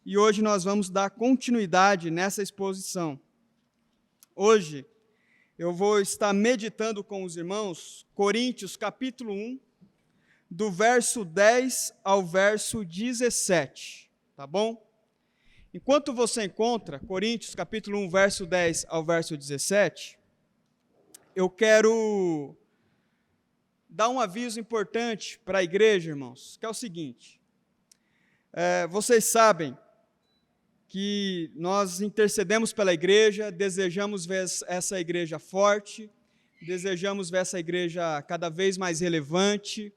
e hoje nós vamos dar continuidade nessa exposição. Hoje eu vou estar meditando com os irmãos Coríntios capítulo 1, do verso 10 ao verso 17, tá bom? Enquanto você encontra Coríntios capítulo 1, verso 10 ao verso 17, eu quero dar um aviso importante para a igreja, irmãos, que é o seguinte: vocês sabem que nós intercedemos pela igreja, desejamos ver essa igreja forte, desejamos ver essa igreja cada vez mais relevante,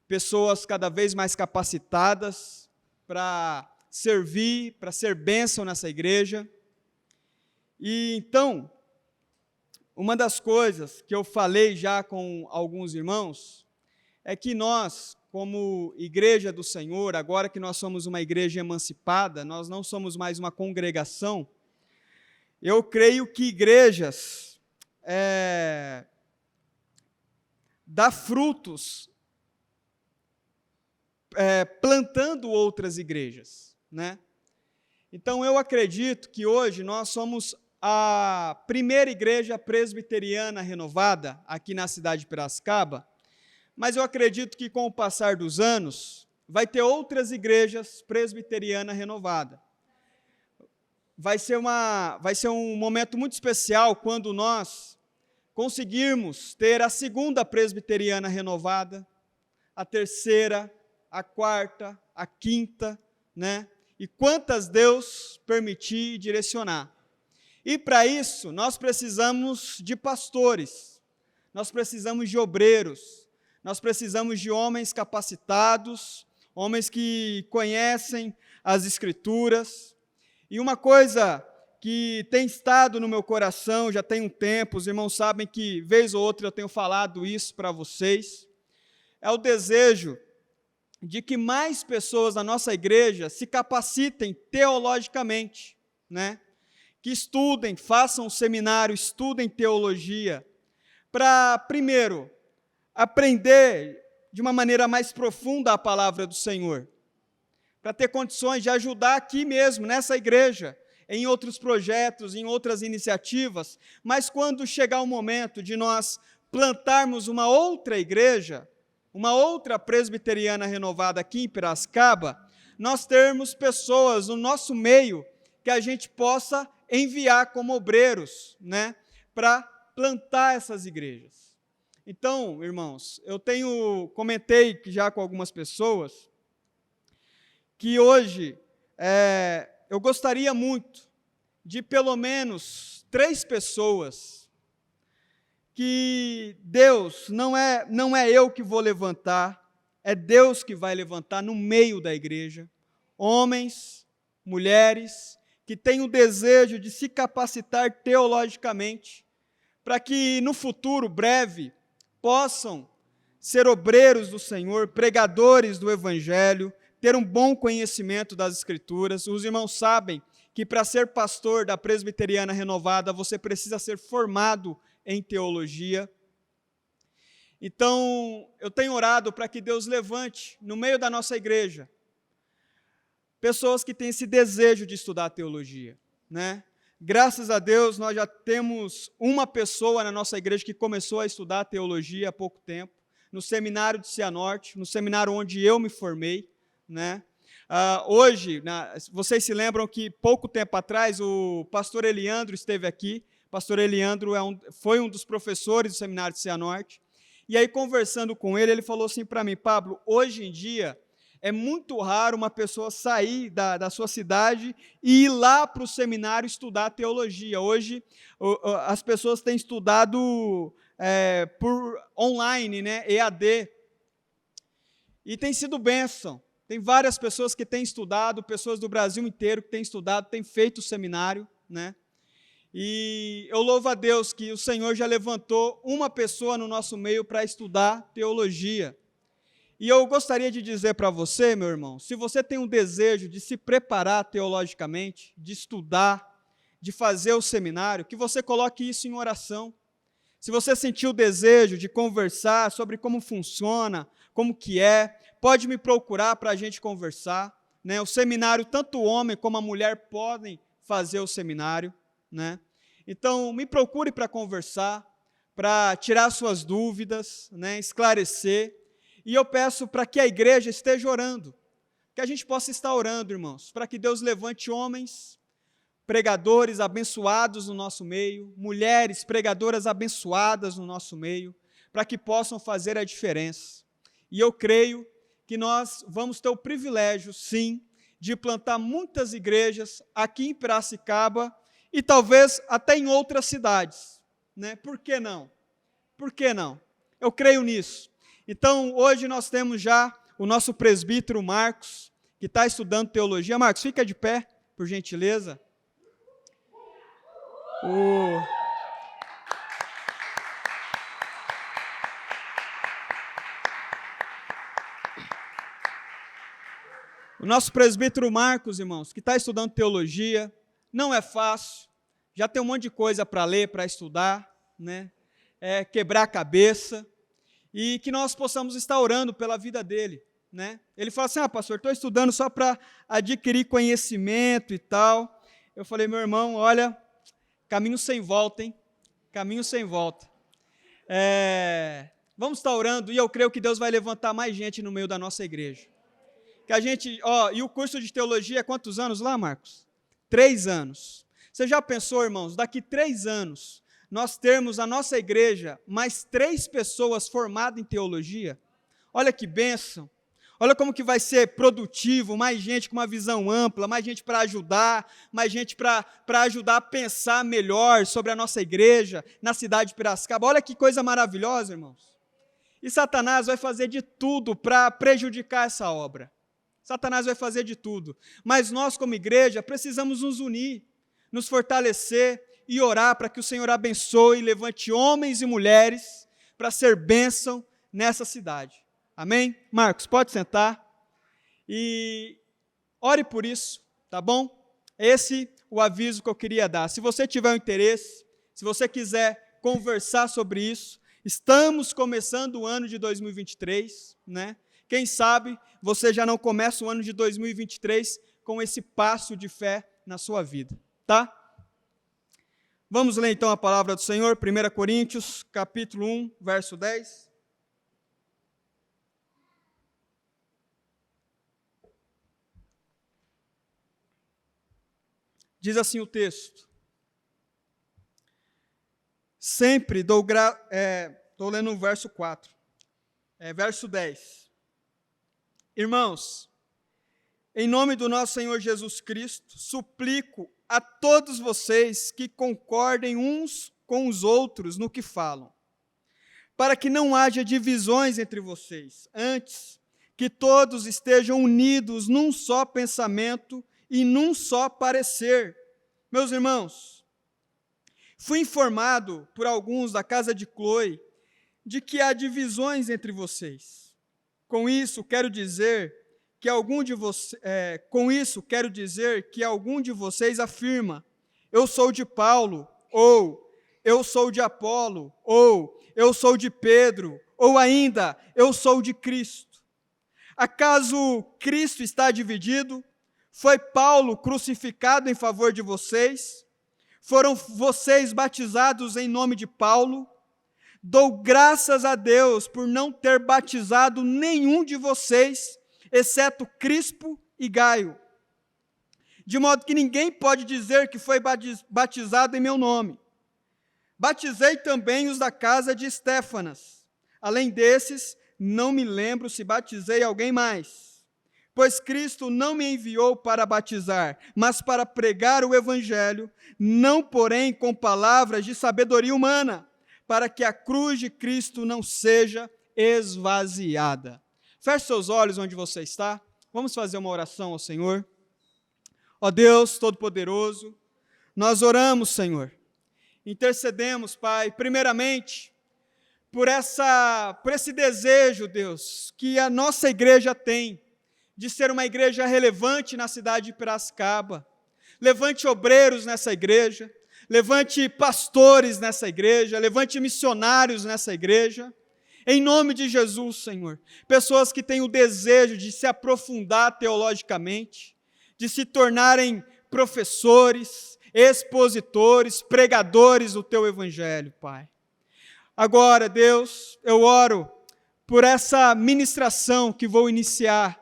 pessoas cada vez mais capacitadas para servir, para ser bênção nessa igreja. E então, uma das coisas que eu falei já com alguns irmãos é que nós, como igreja do Senhor, agora que nós somos uma igreja emancipada, nós não somos mais uma congregação, eu creio que igrejas dá frutos plantando outras igrejas, né? Então eu acredito que hoje nós somos a primeira igreja presbiteriana renovada aqui na cidade de Piracicaba, mas eu acredito que com o passar dos anos vai ter outras igrejas presbiterianas renovadas. Vai ser um momento muito especial quando nós conseguirmos ter a segunda presbiteriana renovada, a terceira, a quarta, a quinta, né? E quantas Deus permitir e direcionar. E para isso, nós precisamos de pastores, nós precisamos de obreiros, nós precisamos de homens capacitados, homens que conhecem as Escrituras. E uma coisa que tem estado no meu coração já tem um tempo, os irmãos sabem que vez ou outra eu tenho falado isso para vocês, é o desejo de que mais pessoas na nossa igreja se capacitem teologicamente, né? Que estudem, façam um seminário, estudem teologia, para, primeiro, aprender de uma maneira mais profunda a palavra do Senhor, para ter condições de ajudar aqui mesmo, nessa igreja, em outros projetos, em outras iniciativas, mas quando chegar o momento de nós plantarmos uma outra igreja, uma outra presbiteriana renovada aqui em Piracicaba, nós termos pessoas no nosso meio que a gente possa enviar como obreiros, né, para plantar essas igrejas. Então, irmãos, comentei já com algumas pessoas que hoje eu gostaria muito de pelo menos 3 pessoas que Deus, não é eu que vou levantar, é Deus que vai levantar no meio da igreja, homens, mulheres, que têm o desejo de se capacitar teologicamente, para que no futuro breve possam ser obreiros do Senhor, pregadores do Evangelho, ter um bom conhecimento das Escrituras. Os irmãos sabem que para ser pastor da presbiteriana renovada, você precisa ser formado em teologia. Então, eu tenho orado para que Deus levante no meio da nossa igreja pessoas que têm esse desejo de estudar teologia, né? Graças a Deus, nós já temos uma pessoa na nossa igreja que começou a estudar teologia há pouco tempo, no seminário de Cianorte, no seminário onde eu me formei, né? Hoje, vocês se lembram que pouco tempo atrás o pastor Eliandro esteve aqui. O pastor Eliandro foi um dos professores do seminário de Cianorte, e aí conversando com ele, ele falou assim para mim: Pablo, hoje em dia é muito raro uma pessoa sair da sua cidade e ir lá para o seminário estudar teologia. Hoje, as pessoas têm estudado por online, né, EAD, e tem sido bênção. Tem várias pessoas que têm estudado, pessoas do Brasil inteiro que têm estudado, têm feito o seminário, né? E eu louvo a Deus que o Senhor já levantou uma pessoa no nosso meio para estudar teologia. E eu gostaria de dizer para você, meu irmão, se você tem um desejo de se preparar teologicamente, de estudar, de fazer o seminário, que você coloque isso em oração. Se você sentiu o desejo de conversar sobre como funciona, como que é, pode me procurar para a gente conversar, né? O seminário, tanto o homem como a mulher podem fazer o seminário, né? Então, me procure para conversar, para tirar suas dúvidas, né? Esclarecer. E eu peço para que a igreja esteja orando, que a gente possa estar orando, irmãos, para que Deus levante homens, pregadores abençoados no nosso meio, mulheres pregadoras abençoadas no nosso meio, para que possam fazer a diferença. E eu creio que nós vamos ter o privilégio, sim, de plantar muitas igrejas aqui em Piracicaba e talvez até em outras cidades, né? Por que não? Por que não? Eu creio nisso. Então, hoje nós temos já o nosso presbítero Marcos, que está estudando teologia. Marcos, fica de pé, por gentileza. O nosso presbítero Marcos, irmãos, que está estudando teologia, não é fácil, já tem um monte de coisa para ler, para estudar, né? Quebrar a cabeça, e que nós possamos estar orando pela vida dele, né? Ele fala assim, pastor, estou estudando só para adquirir conhecimento e tal. Eu falei, meu irmão, olha, caminho sem volta, hein? Caminho sem volta. Vamos estar orando, e eu creio que Deus vai levantar mais gente no meio da nossa igreja. Que a gente, e o curso de teologia é quantos anos lá, Marcos? 3 anos. Você já pensou, irmãos, daqui 3 anos, nós termos na nossa igreja mais 3 pessoas formadas em teologia? Olha que bênção. Olha como que vai ser produtivo, mais gente com uma visão ampla, mais gente para ajudar, mais gente para ajudar a pensar melhor sobre a nossa igreja na cidade de Piracicaba. Olha que coisa maravilhosa, irmãos. E Satanás vai fazer de tudo para prejudicar essa obra. Satanás vai fazer de tudo. Mas nós, como igreja, precisamos nos unir, nos fortalecer e orar para que o Senhor abençoe e levante homens e mulheres para ser bênção nessa cidade. Amém? Marcos, pode sentar. E ore por isso, tá bom? Esse é o aviso que eu queria dar. Se você tiver um interesse, se você quiser conversar sobre isso, estamos começando o ano de 2023, né? Quem sabe você já não começa o ano de 2023 com esse passo de fé na sua vida, tá? Vamos ler então a palavra do Senhor, 1 Coríntios, capítulo 1, verso 10. Diz assim o texto. Sempre dou estou lendo o verso 4, verso 10. Irmãos, em nome do nosso Senhor Jesus Cristo, suplico a todos vocês que concordem uns com os outros no que falam, para que não haja divisões entre vocês, antes que todos estejam unidos num só pensamento e num só parecer. Meus irmãos, fui informado por alguns da casa de Cloe de que há divisões entre vocês. Com isso, quero dizer que algum de vocês afirma, eu sou de Paulo, ou eu sou de Apolo, ou eu sou de Pedro, ou ainda, eu sou de Cristo. Acaso Cristo está dividido? Foi Paulo crucificado em favor de vocês? Foram vocês batizados em nome de Paulo? Dou graças a Deus por não ter batizado nenhum de vocês, exceto Crispo e Gaio, de modo que ninguém pode dizer que foi batizado em meu nome. Batizei também os da casa de Estéfanas. Além desses, não me lembro se batizei alguém mais. Pois Cristo não me enviou para batizar, mas para pregar o Evangelho, não porém com palavras de sabedoria humana, para que a cruz de Cristo não seja esvaziada. Feche seus olhos onde você está. Vamos fazer uma oração ao Senhor. Ó Deus Todo-Poderoso, nós oramos, Senhor. Intercedemos, Pai, primeiramente, por esse desejo, Deus, que a nossa igreja tem, de ser uma igreja relevante na cidade de Piracicaba. Levante obreiros nessa igreja, levante pastores nessa igreja, levante missionários nessa igreja. Em nome de Jesus, Senhor. Pessoas que têm o desejo de se aprofundar teologicamente, de se tornarem professores, expositores, pregadores do Teu Evangelho, Pai. Agora, Deus, eu oro por essa ministração que vou iniciar,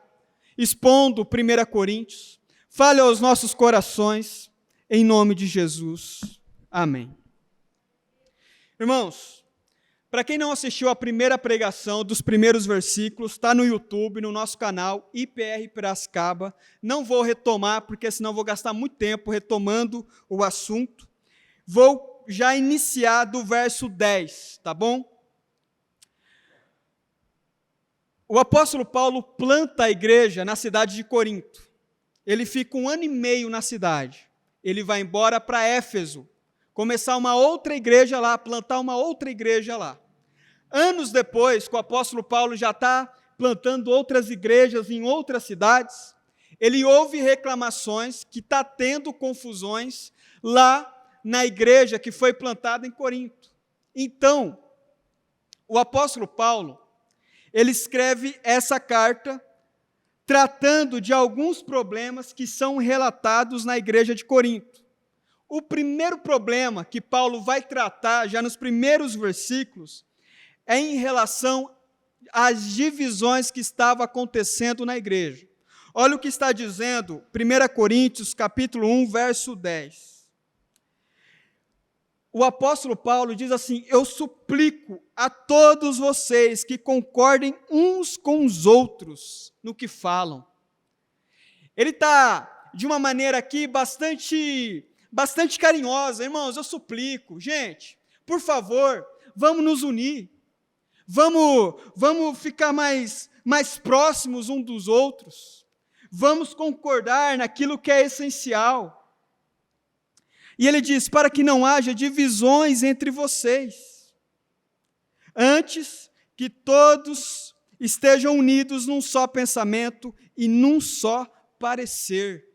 expondo 1 Coríntios. Fale aos nossos corações, em nome de Jesus. Amém. Irmãos, para quem não assistiu a primeira pregação dos primeiros versículos, está no YouTube, no nosso canal, IPR Piracicaba. Não vou retomar, porque senão vou gastar muito tempo retomando o assunto. Vou já iniciar do verso 10, tá bom? O apóstolo Paulo planta a igreja na cidade de Corinto. Ele fica 1 ano e meio na cidade. Ele vai embora para Éfeso, começar uma outra igreja lá, plantar uma outra igreja lá. Anos depois, que o apóstolo Paulo já está plantando outras igrejas em outras cidades, ele ouve reclamações que está tendo confusões lá na igreja que foi plantada em Corinto. Então, o apóstolo Paulo, ele escreve essa carta tratando de alguns problemas que são relatados na igreja de Corinto. O primeiro problema que Paulo vai tratar, já nos primeiros versículos, é em relação às divisões que estavam acontecendo na igreja. Olha o que está dizendo 1 Coríntios, capítulo 1, verso 10. O apóstolo Paulo diz assim: eu suplico a todos vocês que concordem uns com os outros no que falam. Ele está, de uma maneira aqui, bastante carinhosa. Irmãos, eu suplico, gente, por favor, vamos nos unir. Vamos ficar mais próximos uns dos outros. Vamos concordar naquilo que é essencial. E ele diz, para que não haja divisões entre vocês. Antes que todos estejam unidos num só pensamento e num só parecer.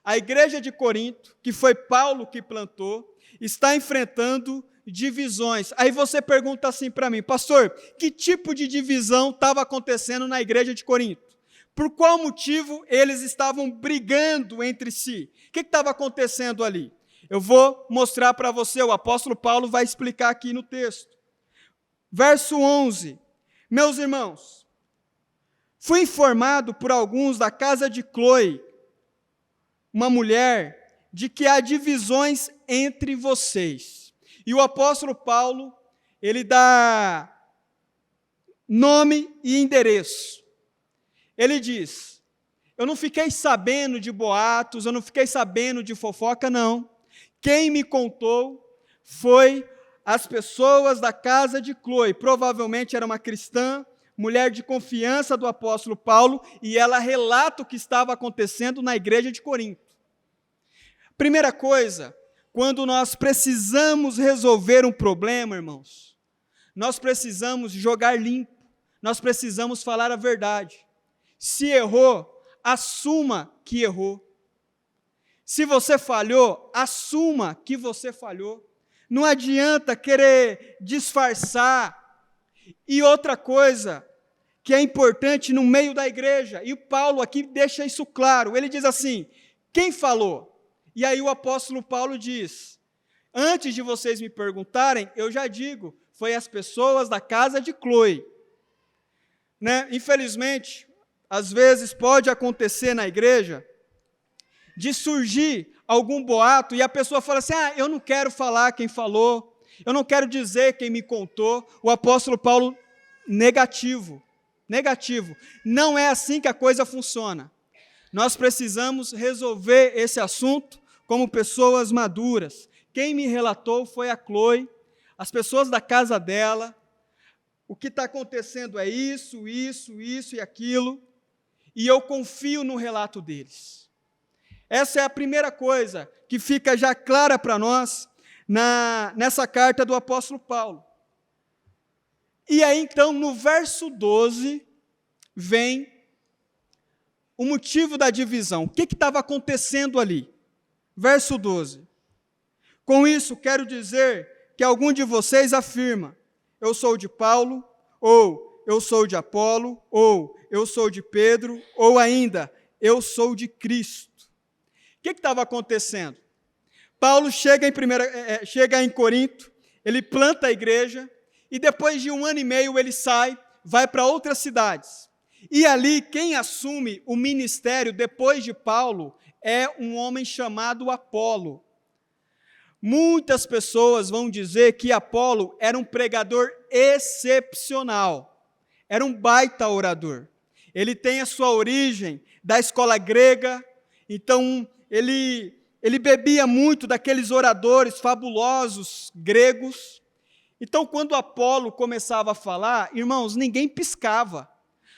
A igreja de Corinto, que foi Paulo que plantou, está enfrentando divisões. Aí você pergunta assim para mim, pastor, que tipo de divisão estava acontecendo na igreja de Corinto? Por qual motivo eles estavam brigando entre si? O que estava acontecendo ali? Eu vou mostrar para você, o apóstolo Paulo vai explicar aqui no texto. Verso 11. Meus irmãos, fui informado por alguns da casa de Cloe, uma mulher, de que há divisões entre vocês. E o apóstolo Paulo, ele dá nome e endereço. Ele diz, eu não fiquei sabendo de boatos, eu não fiquei sabendo de fofoca, não. Quem me contou foi as pessoas da casa de Cloe. Provavelmente era uma cristã, mulher de confiança do apóstolo Paulo, e ela relata o que estava acontecendo na igreja de Corinto. Primeira coisa, quando nós precisamos resolver um problema, irmãos, nós precisamos jogar limpo, nós precisamos falar a verdade. Se errou, assuma que errou. Se você falhou, assuma que você falhou. Não adianta querer disfarçar. E outra coisa que é importante no meio da igreja, e Paulo aqui deixa isso claro, ele diz assim, quem falou? E aí o apóstolo Paulo diz, antes de vocês me perguntarem, eu já digo, foi as pessoas da casa de Cloe. Né? Infelizmente, às vezes pode acontecer na igreja, de surgir algum boato, e a pessoa fala assim, eu não quero falar quem falou, eu não quero dizer quem me contou. O apóstolo Paulo, negativo, não é assim que a coisa funciona. Nós precisamos resolver esse assunto como pessoas maduras. Quem me relatou foi a Cloe, as pessoas da casa dela, o que está acontecendo é isso e aquilo, e eu confio no relato deles. Essa é a primeira coisa que fica já clara para nós nessa carta do apóstolo Paulo. E aí, então, no verso 12, vem o motivo da divisão. O que estava acontecendo ali? Verso 12. Com isso, quero dizer que algum de vocês afirma, eu sou de Paulo, ou eu sou de Apolo, ou eu sou de Pedro, ou ainda, eu sou de Cristo. O que estava acontecendo? Paulo chega em Corinto, ele planta a igreja, e depois de 1 ano e meio ele sai, vai para outras cidades. E ali, quem assume o ministério depois de Paulo é um homem chamado Apolo. Muitas pessoas vão dizer que Apolo era um pregador excepcional, era um baita orador. Ele tem a sua origem da escola grega, então ele bebia muito daqueles oradores fabulosos gregos. Então, quando Apolo começava a falar, irmãos, ninguém piscava.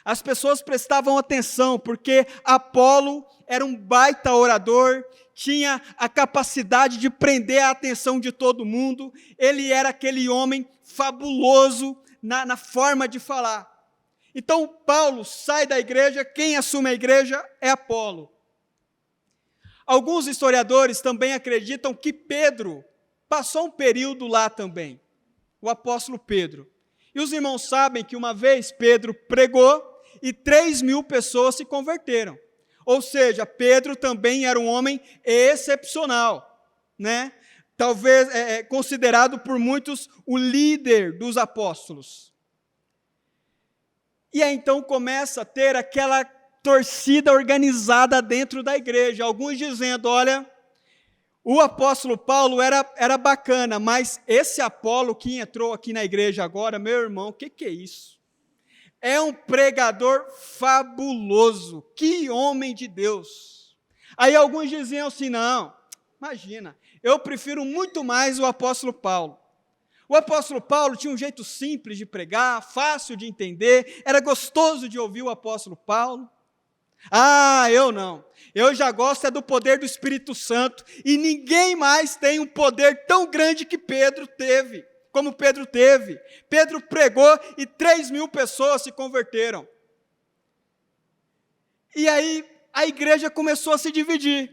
As pessoas prestavam atenção, porque Apolo era um baita orador, tinha a capacidade de prender a atenção de todo mundo, ele era aquele homem fabuloso na forma de falar. Então, Paulo sai da igreja, quem assume a igreja é Apolo. Alguns historiadores também acreditam que Pedro passou um período lá também, o apóstolo Pedro. E os irmãos sabem que uma vez Pedro pregou e 3.000 pessoas se converteram. Ou seja, Pedro também era um homem excepcional, né? Talvez considerado por muitos o líder dos apóstolos. E aí então começa a ter aquela torcida organizada dentro da igreja, alguns dizendo, olha, o apóstolo Paulo era bacana, mas esse Apolo que entrou aqui na igreja agora, meu irmão, o que é isso? É um pregador fabuloso, que homem de Deus. Aí alguns diziam assim, não, imagina, eu prefiro muito mais o apóstolo Paulo. O apóstolo Paulo tinha um jeito simples de pregar, fácil de entender, era gostoso de ouvir o apóstolo Paulo. Ah, eu não, eu já gosto do poder do Espírito Santo, e ninguém mais tem um poder tão grande que Pedro teve, como Pedro teve. Pedro pregou e 3.000 pessoas se converteram. E aí a igreja começou a se dividir.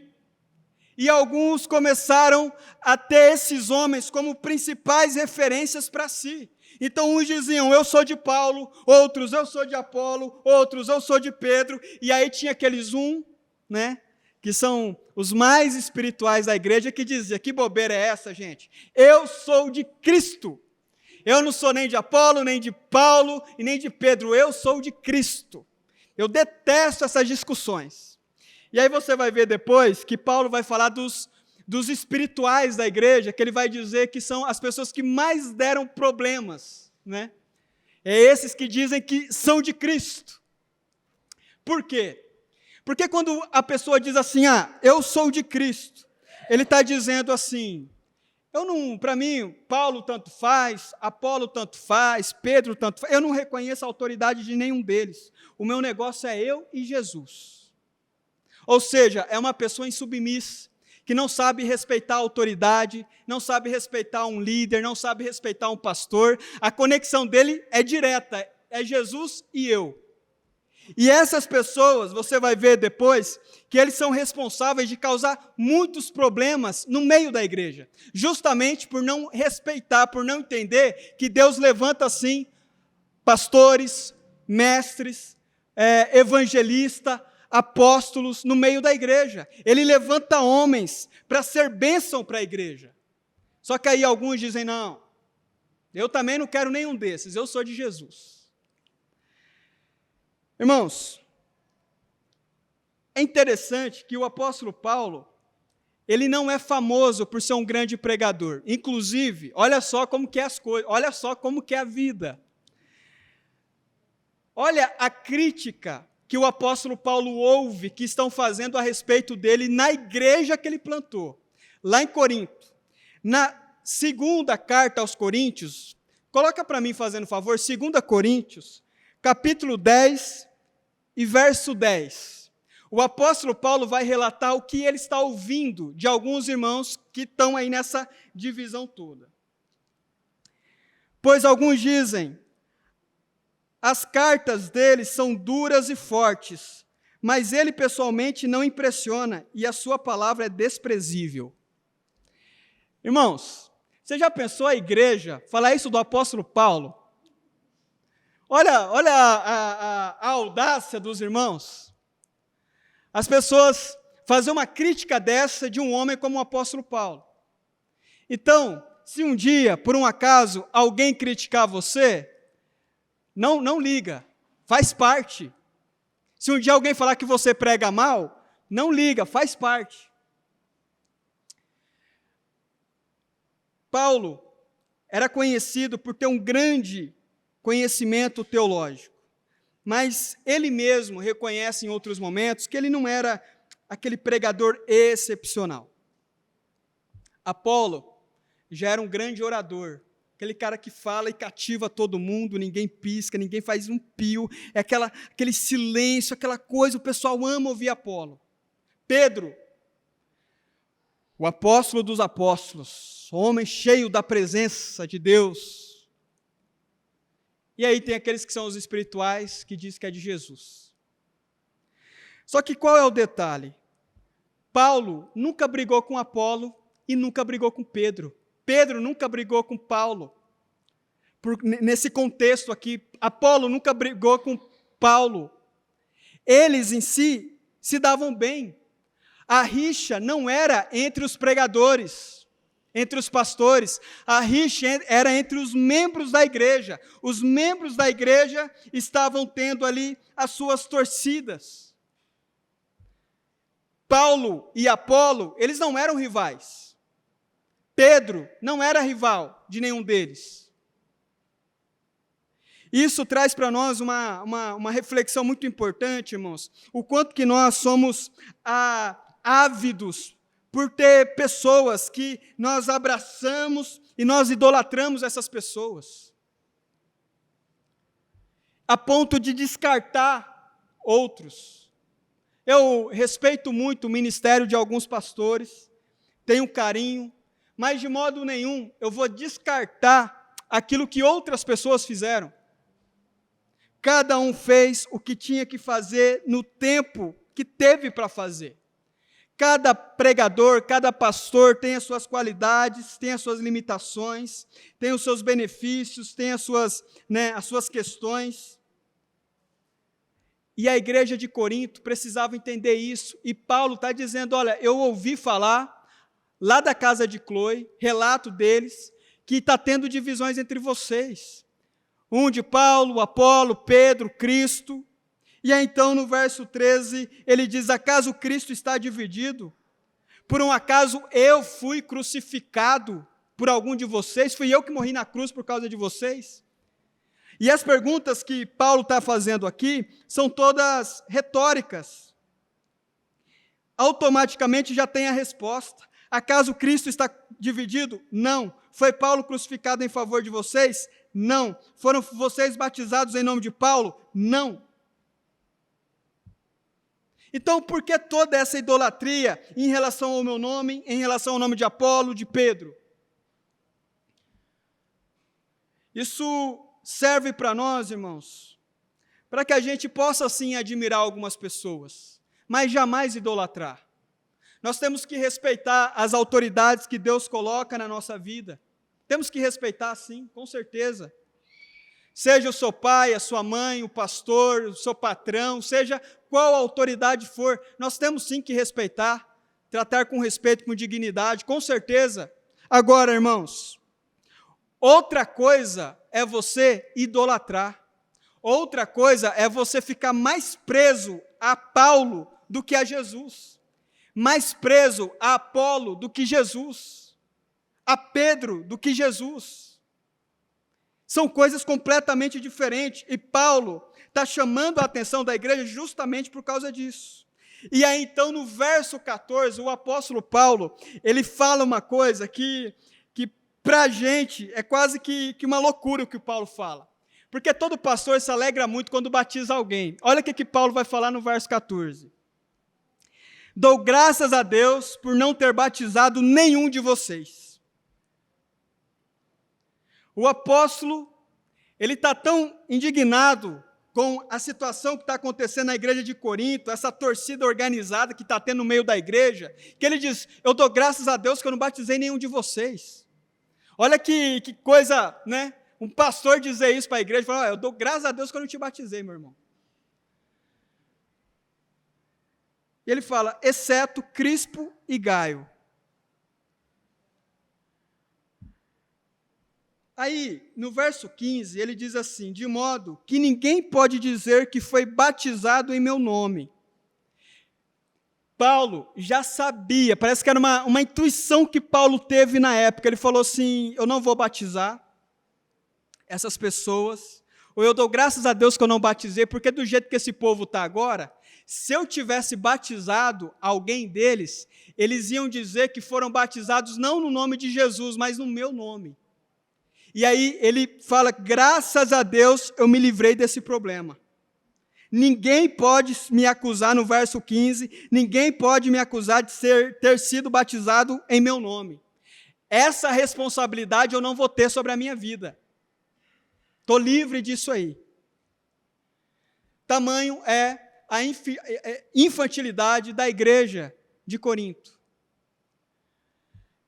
E alguns começaram a ter esses homens como principais referências para si. Então uns diziam, eu sou de Paulo, outros eu sou de Apolo, outros eu sou de Pedro. E aí tinha aqueles né, que são os mais espirituais da igreja, que dizia, que bobeira é essa, gente? Eu sou de Cristo. Eu não sou nem de Apolo, nem de Paulo e nem de Pedro, eu sou de Cristo. Eu detesto essas discussões. E aí você vai ver depois que Paulo vai falar dos espirituais da igreja, que ele vai dizer que são as pessoas que mais deram problemas, né? É esses que dizem que são de Cristo. Por quê? Porque quando a pessoa diz assim, eu sou de Cristo, ele está dizendo assim, para mim, Paulo tanto faz, Apolo tanto faz, Pedro tanto faz, eu não reconheço a autoridade de nenhum deles. O meu negócio é eu e Jesus. Ou seja, é uma pessoa insubmissa, que não sabe respeitar a autoridade, não sabe respeitar um líder, não sabe respeitar um pastor. A conexão dele é direta, é Jesus e eu. E essas pessoas, você vai ver depois, que eles são responsáveis de causar muitos problemas no meio da igreja, justamente por não respeitar, por não entender que Deus levanta, assim, pastores, mestres, evangelistas, apóstolos no meio da igreja. Ele levanta homens para ser bênção para a igreja. Só que aí alguns dizem, não, eu também não quero nenhum desses, eu sou de Jesus. Irmãos, é interessante que o apóstolo Paulo, ele não é famoso por ser um grande pregador. Inclusive, olha só como que é as coisas, olha só como que é a vida. Olha a crítica que o apóstolo Paulo ouve, que estão fazendo a respeito dele na igreja que ele plantou, lá em Corinto. Na segunda carta aos Coríntios, coloca para mim, fazendo favor, 2 Coríntios, capítulo 10 e verso 10. O apóstolo Paulo vai relatar o que ele está ouvindo de alguns irmãos que estão aí nessa divisão toda. Pois alguns dizem, as cartas dele são duras e fortes, mas ele pessoalmente não impressiona e a sua palavra é desprezível. Irmãos, você já pensou a igreja falar isso do apóstolo Paulo? Olha a audácia dos irmãos. As pessoas fazem uma crítica dessa de um homem como o apóstolo Paulo. Então, se um dia, por um acaso, alguém criticar você, não liga, faz parte. Se um dia alguém falar que você prega mal, não liga, faz parte. Paulo era conhecido por ter um grande conhecimento teológico, mas ele mesmo reconhece em outros momentos que ele não era aquele pregador excepcional. Apolo já era um grande orador, aquele cara que fala e cativa todo mundo, ninguém pisca, ninguém faz um pio, é aquele silêncio, aquela coisa, o pessoal ama ouvir Apolo. Pedro, o apóstolo dos apóstolos, homem cheio da presença de Deus. E aí tem aqueles que são os espirituais, que diz que é de Jesus. Só que qual é o detalhe? Paulo nunca brigou com Apolo e nunca brigou com Pedro. Pedro nunca brigou com Paulo. Nesse contexto aqui, Apolo nunca brigou com Paulo. Eles em si se davam bem. A rixa não era entre os pregadores, entre os pastores, a rixa era entre os membros da igreja. Os membros da igreja estavam tendo ali as suas torcidas. Paulo e Apolo, eles não eram rivais. Pedro não era rival de nenhum deles. Isso traz para nós uma reflexão muito importante, irmãos, o quanto que nós somos ávidos por ter pessoas que nós abraçamos e nós idolatramos essas pessoas, a ponto de descartar outros. Eu respeito muito o ministério de alguns pastores, tenho carinho, mas de modo nenhum eu vou descartar aquilo que outras pessoas fizeram. Cada um fez o que tinha que fazer no tempo que teve para fazer. Cada pregador, cada pastor tem as suas qualidades, tem as suas limitações, tem os seus benefícios, tem as suas questões. E a igreja de Corinto precisava entender isso. E Paulo está dizendo, olha, eu ouvi falar, lá da casa de Cloe, relato deles, que está tendo divisões entre vocês. Um de Paulo, Apolo, Pedro, Cristo. E aí, então, no verso 13, ele diz, acaso Cristo está dividido? Por um acaso eu fui crucificado por algum de vocês? Fui eu que morri na cruz por causa de vocês? E as perguntas que Paulo está fazendo aqui são todas retóricas. Automaticamente já tem a resposta. Acaso Cristo está dividido? Não. Foi Paulo crucificado em favor de vocês? Não. Foram vocês batizados em nome de Paulo? Não. Então, por que toda essa idolatria em relação ao meu nome, em relação ao nome de Apolo, de Pedro? Isso serve para nós, irmãos, para que a gente possa, sim, admirar algumas pessoas, mas jamais idolatrar. Nós temos que respeitar as autoridades que Deus coloca na nossa vida. Temos que respeitar, sim, com certeza. Seja o seu pai, a sua mãe, o pastor, o seu patrão, seja qual autoridade for, nós temos sim que respeitar, tratar com respeito, com dignidade, com certeza. Agora, irmãos, outra coisa é você idolatrar. Outra coisa é você ficar mais preso a Paulo do que a Jesus, mais preso a Apolo do que Jesus, a Pedro do que Jesus. São coisas completamente diferentes, e Paulo está chamando a atenção da igreja justamente por causa disso. E aí, então, no verso 14, o apóstolo Paulo, ele fala uma coisa que para a gente é quase que uma loucura o que o Paulo fala. Porque todo pastor se alegra muito quando batiza alguém. Olha o que Paulo vai falar no verso 14. Dou graças a Deus por não ter batizado nenhum de vocês. O apóstolo, ele está tão indignado com a situação que está acontecendo na igreja de Corinto, essa torcida organizada que está tendo no meio da igreja, que ele diz, eu dou graças a Deus que eu não batizei nenhum de vocês. Olha que coisa, né, um pastor dizer isso para a igreja, falar, eu dou graças a Deus que eu não te batizei, meu irmão. E ele fala, exceto Crispo e Gaio. Aí, no verso 15, ele diz assim, de modo que ninguém pode dizer que foi batizado em meu nome. Paulo já sabia, parece que era uma intuição que Paulo teve na época. Ele falou assim, eu não vou batizar essas pessoas, ou eu dou graças a Deus que eu não batizei, porque do jeito que esse povo está agora, se eu tivesse batizado alguém deles, eles iam dizer que foram batizados não no nome de Jesus, mas no meu nome. E aí ele fala, graças a Deus eu me livrei desse problema. Ninguém pode me acusar, no verso 15, ninguém pode me acusar de ter sido batizado em meu nome. Essa responsabilidade eu não vou ter sobre a minha vida. Estou livre disso aí. Tamanho é a infantilidade da igreja de Corinto.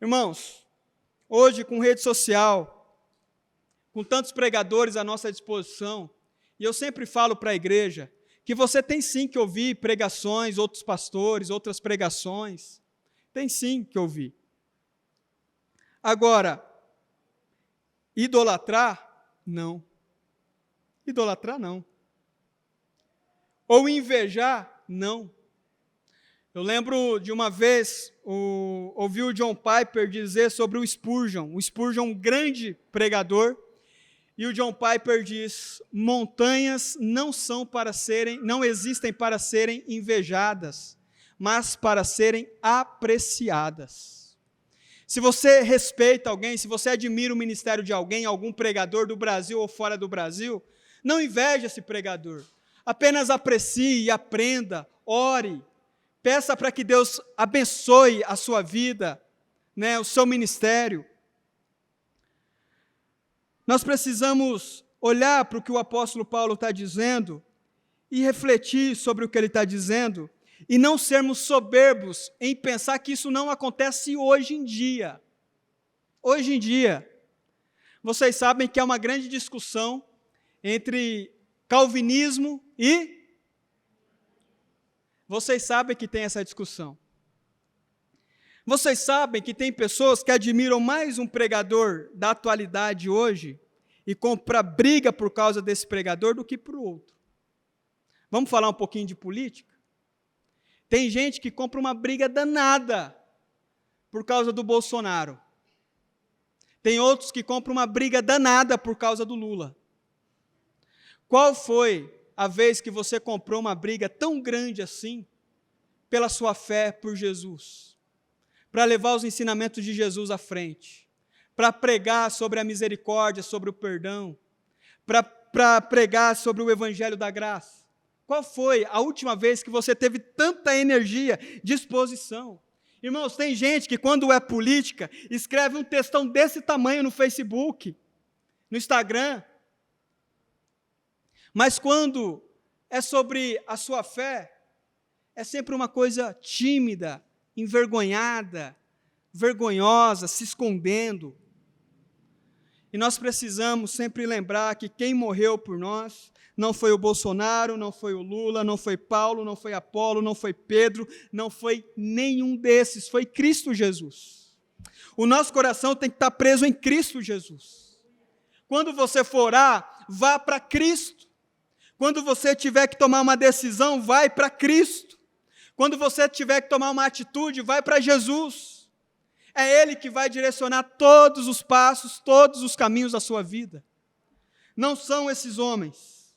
Irmãos, hoje com rede social, com tantos pregadores à nossa disposição, e eu sempre falo para a igreja que você tem sim que ouvir pregações, outros pastores, outras pregações, tem sim que ouvir. Agora, idolatrar, não. Idolatrar, não. Ou invejar, não. Eu lembro de uma vez, ouvi o John Piper dizer sobre o Spurgeon um grande pregador, e o John Piper diz, montanhas não existem para serem invejadas, mas para serem apreciadas. Se você respeita alguém, se você admira o ministério de alguém, algum pregador do Brasil ou fora do Brasil, não inveje esse pregador. Apenas aprecie e aprenda, ore, peça para que Deus abençoe a sua vida, o seu ministério. Nós precisamos olhar para o que o apóstolo Paulo está dizendo e refletir sobre o que ele está dizendo e não sermos soberbos em pensar que isso não acontece hoje em dia. Hoje em dia, vocês sabem que há uma grande discussão entre calvinismo e... Vocês sabem que tem essa discussão. Vocês sabem que tem pessoas que admiram mais um pregador da atualidade hoje e compram briga por causa desse pregador do que por outro. Vamos falar um pouquinho de política? Tem gente que compra uma briga danada por causa do Bolsonaro. Tem outros que compram uma briga danada por causa do Lula. Qual foi a vez que você comprou uma briga tão grande assim pela sua fé por Jesus? Para levar os ensinamentos de Jesus à frente, para pregar sobre a misericórdia, sobre o perdão, para pregar sobre o evangelho da graça. Qual foi a última vez que você teve tanta energia, disposição? Irmãos, tem gente que quando é política, escreve um textão desse tamanho no Facebook, no Instagram, mas quando é sobre a sua fé, é sempre uma coisa tímida, envergonhada, vergonhosa, se escondendo. E nós precisamos sempre lembrar que quem morreu por nós não foi o Bolsonaro, não foi o Lula, não foi Paulo, não foi Apolo, não foi Pedro, não foi nenhum desses, foi Cristo Jesus. O nosso coração tem que estar preso em Cristo Jesus. Quando você for orar, vá para Cristo. Quando você tiver que tomar uma decisão, vai para Cristo. Quando você tiver que tomar uma atitude, vai para Jesus. É Ele que vai direcionar todos os passos, todos os caminhos da sua vida. Não são esses homens.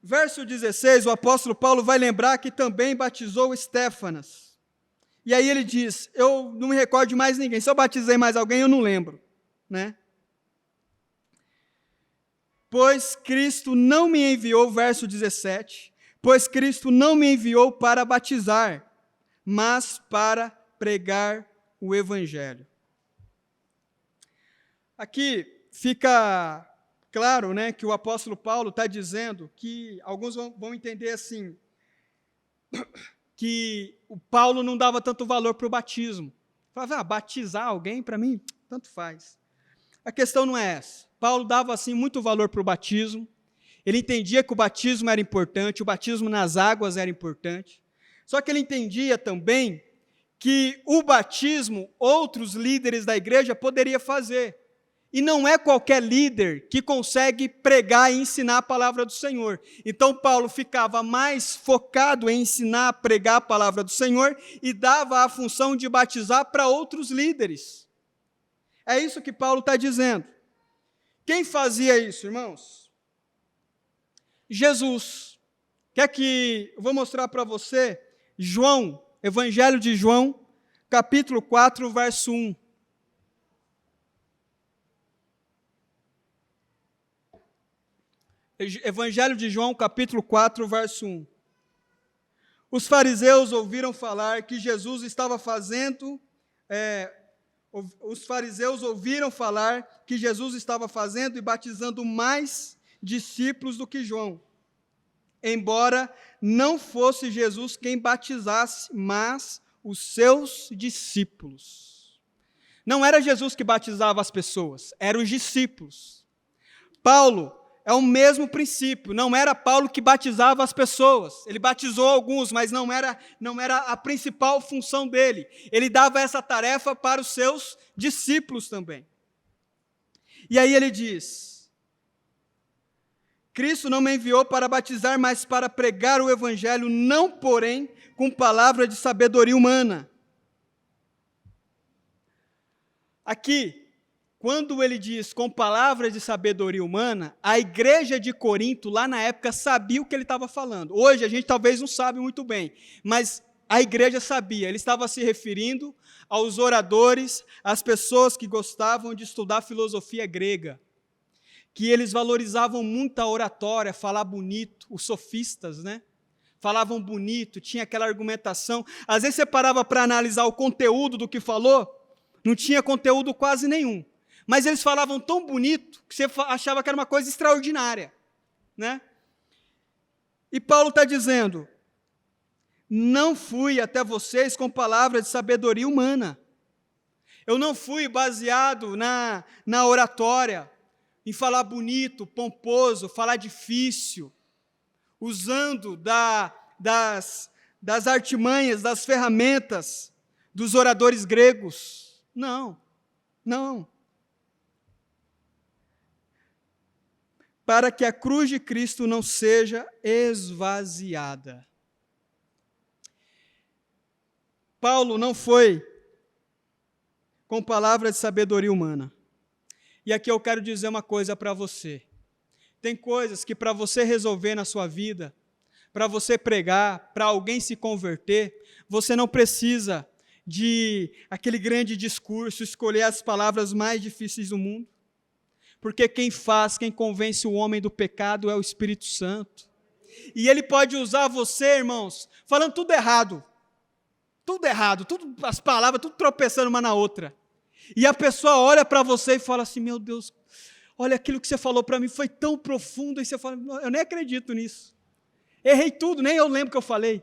Verso 16, o apóstolo Paulo vai lembrar que também batizou Estéfanas. E aí ele diz, eu não me recordo de mais ninguém, se eu batizei mais alguém, eu não lembro, né? Pois Cristo não me enviou, verso 17, pois Cristo não me enviou para batizar, mas para pregar o Evangelho. Aqui fica claro, né, que o apóstolo Paulo está dizendo que, alguns vão entender assim, que o Paulo não dava tanto valor para o batismo. Falava, batizar alguém para mim, tanto faz. A questão não é essa. Paulo dava assim muito valor para o batismo. Ele entendia que o batismo era importante, o batismo nas águas era importante. Só que ele entendia também que o batismo outros líderes da igreja poderiam fazer. E não é qualquer líder que consegue pregar e ensinar a palavra do Senhor. Então Paulo ficava mais focado em ensinar, pregar a palavra do Senhor e dava a função de batizar para outros líderes. É isso que Paulo está dizendo. Quem fazia isso, irmãos? Jesus. Quer que eu vou mostrar para você João, Evangelho de João, capítulo 4, verso 1. Evangelho de João, capítulo 4, verso 1. Os fariseus ouviram falar que Jesus estava fazendo, e batizando mais discípulos do que João, embora não fosse Jesus quem batizasse, mas os seus discípulos. Não era Jesus que batizava as pessoas, eram os discípulos. Paulo é o mesmo princípio, não era Paulo que batizava as pessoas, ele batizou alguns, mas não era a principal função dele, ele dava essa tarefa para os seus discípulos também. E aí ele diz: Cristo não me enviou para batizar, mas para pregar o evangelho, não porém com palavra de sabedoria humana. Aqui, quando ele diz com palavras de sabedoria humana, a igreja de Corinto, lá na época, sabia o que ele estava falando. Hoje a gente talvez não sabe muito bem, mas a igreja sabia. Ele estava se referindo aos oradores, às pessoas que gostavam de estudar filosofia grega, que eles valorizavam muito a oratória, falar bonito, os sofistas, né? Falavam bonito, tinha aquela argumentação. Às vezes você parava para analisar o conteúdo do que falou, não tinha conteúdo quase nenhum. Mas eles falavam tão bonito que você achava que era uma coisa extraordinária, né? E Paulo está dizendo: não fui até vocês com palavras de sabedoria humana. Eu não fui baseado na oratória, em falar bonito, pomposo, falar difícil, usando das artimanhas, das ferramentas dos oradores gregos. Não, não. Para que a cruz de Cristo não seja esvaziada. Paulo não foi com palavras de sabedoria humana. E aqui eu quero dizer uma coisa para você. Tem coisas que para você resolver na sua vida, para você pregar, para alguém se converter, você não precisa de aquele grande discurso, escolher as palavras mais difíceis do mundo. Porque quem convence o homem do pecado é o Espírito Santo. E ele pode usar você, irmãos, falando tudo errado, as palavras, tudo tropeçando uma na outra. E a pessoa olha para você e fala assim: meu Deus, olha, aquilo que você falou para mim foi tão profundo. E você fala: eu nem acredito nisso. Errei tudo, nem eu lembro que eu falei.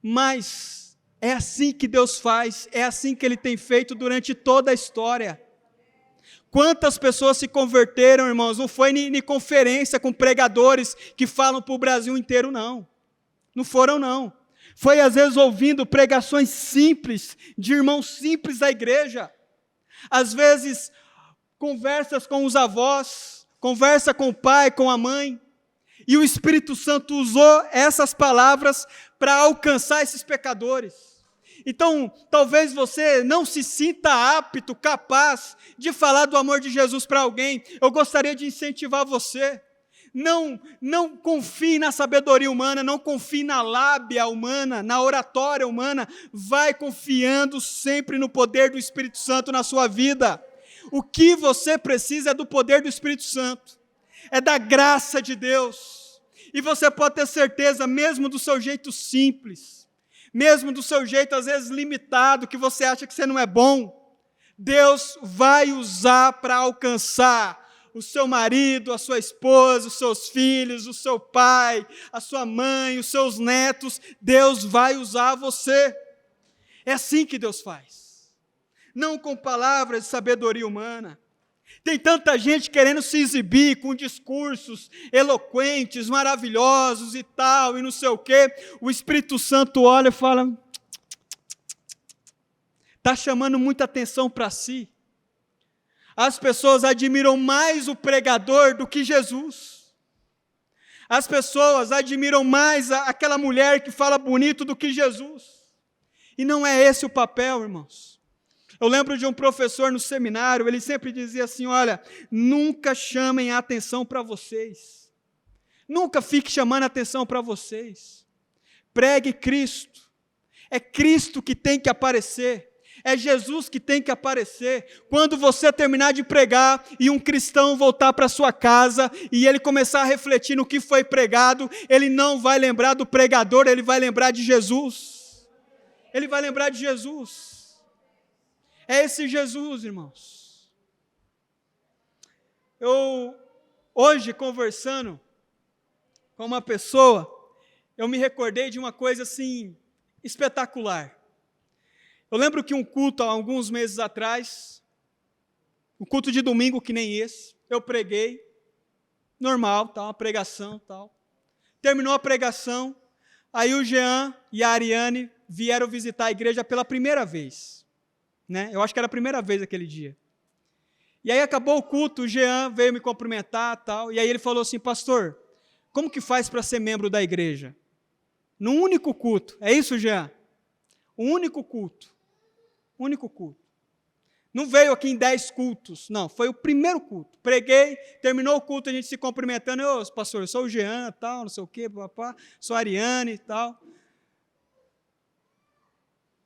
Mas é assim que Deus faz, é assim que Ele tem feito durante toda a história. Quantas pessoas se converteram, irmãos? Não foi em conferência com pregadores que falam para o Brasil inteiro, não. Não foram, não. Foi, às vezes, ouvindo pregações simples, de irmãos simples da igreja. Às vezes, conversas com os avós, conversa com o pai, com a mãe. E o Espírito Santo usou essas palavras para alcançar esses pecadores. Então, talvez você não se sinta apto, capaz de falar do amor de Jesus para alguém. Eu gostaria de incentivar você. Não confie na sabedoria humana, não confie na lábia humana, na oratória humana. Vai confiando sempre no poder do Espírito Santo na sua vida. O que você precisa é do poder do Espírito Santo. É da graça de Deus. E você pode ter certeza, mesmo do seu jeito simples, mesmo do seu jeito às vezes limitado, que você acha que você não é bom, Deus vai usar para alcançar o seu marido, a sua esposa, os seus filhos, o seu pai, a sua mãe, os seus netos. Deus vai usar você. É assim que Deus faz. não com palavras de sabedoria humana. Tem tanta gente querendo se exibir com discursos eloquentes, maravilhosos e tal, e não sei o quê. O Espírito Santo olha e fala, está chamando muita atenção para si. As pessoas admiram mais o pregador do que Jesus. As pessoas admiram mais aquela mulher que fala bonito do que Jesus. E não é esse o papel, irmãos. Eu lembro de um professor no seminário, ele sempre dizia assim, olha, nunca chamem a atenção para vocês. Nunca fique chamando a atenção para vocês. Pregue Cristo. É Cristo que tem que aparecer. É Jesus que tem que aparecer. Quando você terminar de pregar e um cristão voltar para sua casa e ele começar a refletir no que foi pregado, ele não vai lembrar do pregador, ele vai lembrar de Jesus. Ele vai lembrar de Jesus. É esse Jesus, irmãos. Eu, hoje, conversando com uma pessoa, eu me recordei de uma coisa assim, espetacular. Eu lembro que um culto, há alguns meses atrás, um culto de domingo que nem esse, eu preguei, normal, uma pregação, tal. Terminou a pregação, aí o Jean e a Ariane vieram visitar a igreja pela primeira vez. Né? Eu acho que era a primeira vez aquele dia. E aí acabou o culto, o Jean veio me cumprimentar, tal, e aí ele falou assim, pastor, como que faz para ser membro da igreja? Num único culto, é isso, Jean? Um único culto. Único culto. Não veio aqui em 10 cultos, não, foi o primeiro culto. Preguei, terminou o culto, a gente se cumprimentando, eu, pastor, eu sou o Jean, tal, não sei o quê, papá, sou a Ariane e tal.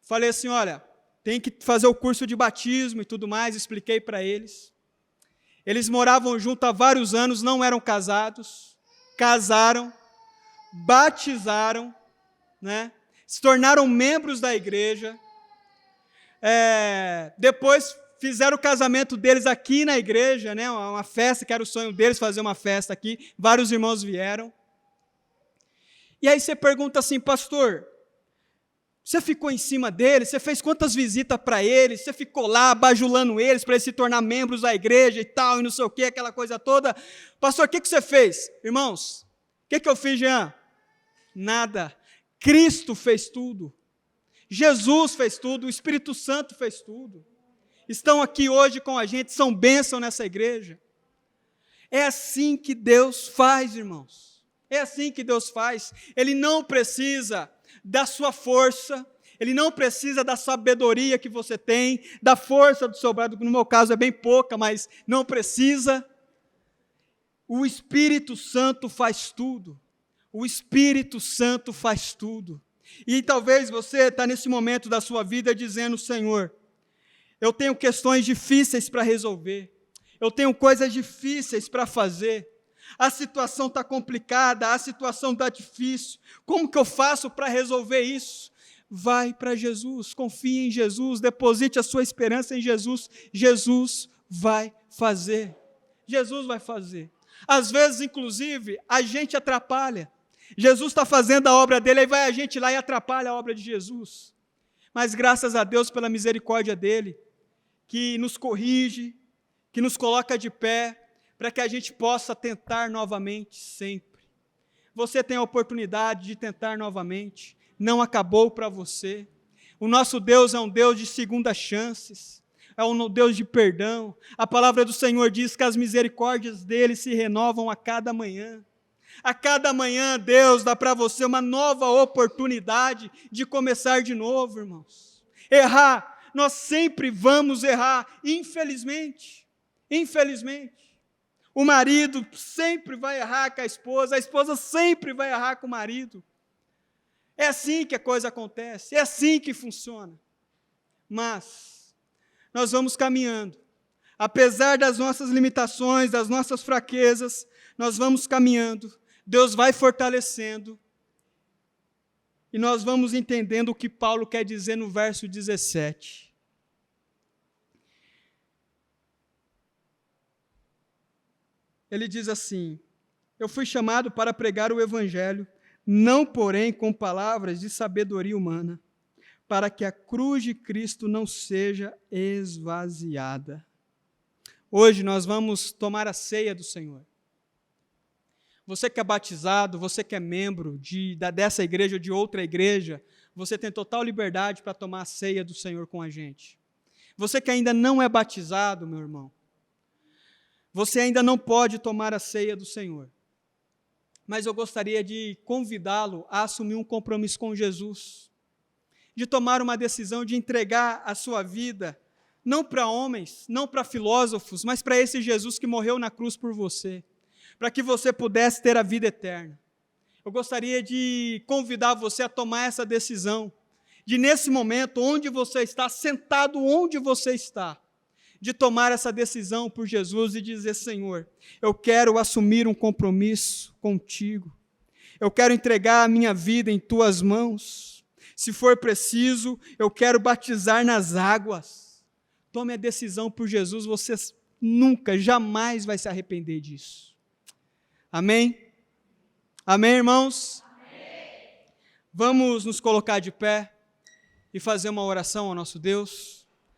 Falei assim, olha, tem que fazer o curso de batismo e tudo mais, expliquei para eles. Eles moravam junto há vários anos, não eram casados, casaram, batizaram, né? Se tornaram membros da igreja. Depois fizeram o casamento deles aqui na igreja, né? Uma festa, que era o sonho deles, fazer uma festa aqui. Vários irmãos vieram. E aí você pergunta assim, pastor, você ficou em cima deles? Você fez quantas visitas para eles? Você ficou lá bajulando eles para eles se tornar membros da igreja e tal, e não sei o que, aquela coisa toda? Pastor, o que você fez? Irmãos, o que eu fiz, Jean? Nada. Cristo fez tudo. Jesus fez tudo, o Espírito Santo fez tudo. Estão aqui hoje com a gente, são bênção nessa igreja. É assim que Deus faz, irmãos. É assim que Deus faz. Ele não precisa da sua força, ele não precisa da sabedoria que você tem, da força do seu braço, que no meu caso é bem pouca, mas não precisa. O Espírito Santo faz tudo. O Espírito Santo faz tudo. E talvez você está nesse momento da sua vida dizendo, Senhor, eu tenho questões difíceis para resolver, eu tenho coisas difíceis para fazer, a situação está complicada, a situação está difícil, como que eu faço para resolver isso? Vai para Jesus, confie em Jesus, deposite a sua esperança em Jesus, Jesus vai fazer, Jesus vai fazer. Às vezes, inclusive, a gente atrapalha, Jesus está fazendo a obra dele, aí vai a gente lá e atrapalha a obra de Jesus, mas graças a Deus pela misericórdia dele, que nos corrige, que nos coloca de pé, para que a gente possa tentar novamente sempre. Você tem a oportunidade de tentar novamente, não acabou para você. O nosso Deus é um Deus de segundas chances, é um Deus de perdão. A palavra do Senhor diz que as misericórdias dele se renovam a cada manhã. A cada manhã Deus dá para você uma nova oportunidade de começar de novo, irmãos. Errar, nós sempre vamos errar, infelizmente. Infelizmente. O marido sempre vai errar com a esposa sempre vai errar com o marido. É assim que a coisa acontece, é assim que funciona. Mas nós vamos caminhando. Apesar das nossas limitações, das nossas fraquezas, nós vamos caminhando. Deus vai fortalecendo. E nós vamos entendendo o que Paulo quer dizer no verso 17. Ele diz assim, eu fui chamado para pregar o evangelho, não porém com palavras de sabedoria humana, para que a cruz de Cristo não seja esvaziada. Hoje nós vamos tomar a ceia do Senhor. Você que é batizado, você que é membro dessa igreja ou de outra igreja, você tem total liberdade para tomar a ceia do Senhor com a gente. Você que ainda não é batizado, meu irmão, você ainda não pode tomar a ceia do Senhor. Mas eu gostaria de convidá-lo a assumir um compromisso com Jesus, de tomar uma decisão de entregar a sua vida, não para homens, não para filósofos, mas para esse Jesus que morreu na cruz por você, para que você pudesse ter a vida eterna. Eu gostaria de convidar você a tomar essa decisão, de nesse momento, onde você está, sentado onde você está, de tomar essa decisão por Jesus e dizer: Senhor, eu quero assumir um compromisso contigo, eu quero entregar a minha vida em tuas mãos, se for preciso, eu quero batizar nas águas. Tome a decisão por Jesus, você nunca, jamais vai se arrepender disso. Amém? Amém, irmãos? Amém. Vamos nos colocar de pé e fazer uma oração ao nosso Deus.